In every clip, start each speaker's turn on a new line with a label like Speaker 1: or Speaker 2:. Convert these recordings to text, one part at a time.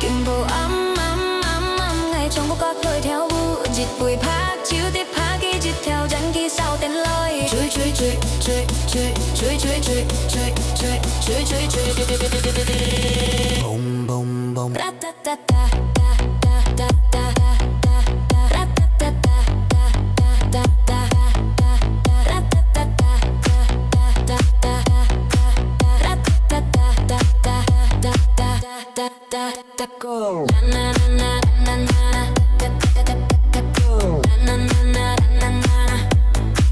Speaker 1: Kim bồ ấm ngày trong có các lời theo bu dịch bụi phát chiếu tiếp phá ghi dịch theo danh ghi sau tên lời chui bông bông bông go.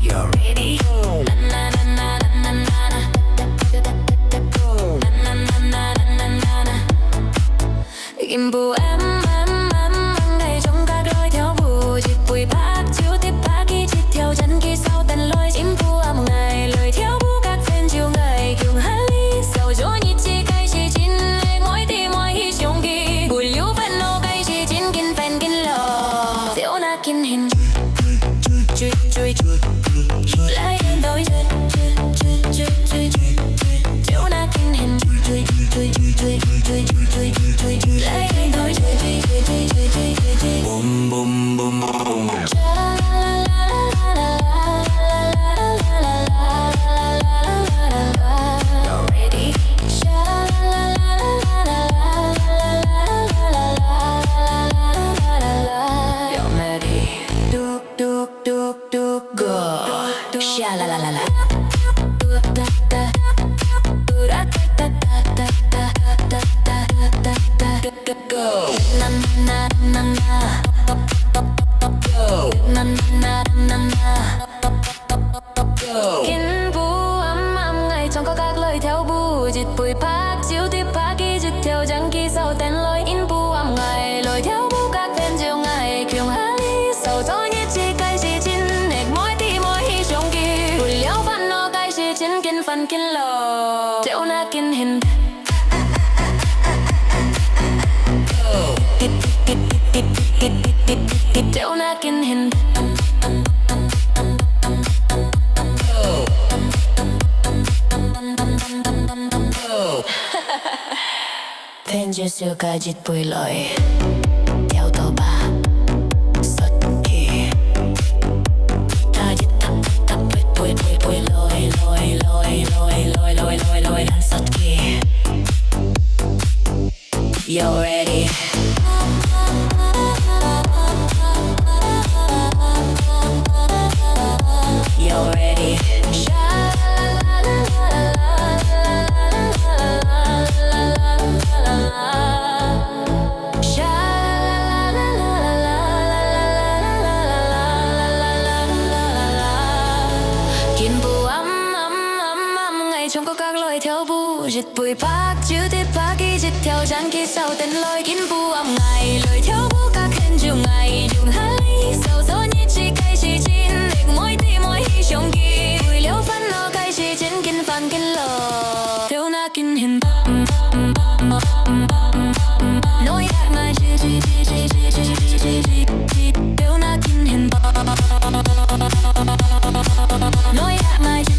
Speaker 1: You're ready. Kim bù em ngày trong các đôi theo bù dịch bụi bát chiếu tiếp phá ghi dịch theo chân ghi sau tên lối chim bù âm ngày lời theo bù các fan chiều ngày cùng hát ly sầu dỗ nhị chi cây chỉ chín lệ mỗi thì mỗi hi chung ghi bùi liu fan nô cây chỉ chín kinh fan kinh lò tiểu na kinh hình lại đến đôi tiểu na kinh hình lại đến đôi bum bum bum bum. Sha la la la la. Go. Na na na na. Go. Na na na na. Go. Kinh bù âm ngày trong có các lời theo bù dịch bụi phát chiếu tiếp phá ghi dịch theo chẳng ghi sau tên lối in bù âm ngày lời theo bù các fan chiều ngày kiều hát ly sầu gió nhất chi cây chỉ chín nét mỗi tí mỗi hi chung ghi bùi liao fan nô cây chỉ chín kinh phần kinh lò theo na kinh hình theo na kinh hình fan chưa siêu ca dịch bụi lời theo tàu ba sật kỳ ta dịch thấp thấp bụi lôi hắn sật kỳ. You're ready. You're ready. Kim bù âm ngày trong có các lời theo bù dịch bụi phát chiếu tiếp phá ghi dịch theo chẳng ghi sau tên lối kim bù âm ngày lời theo bù các khen chiều ngày dùng hát ly sầu gió nhị chi cây chỉ chín nét mỗi tí mỗi hi chung ghi bùi liễu fan nô cây chỉ chín kinh phần kinh lò theo na kinh hình nói hát ngày chi theo na kinh hình nói hát ngày chi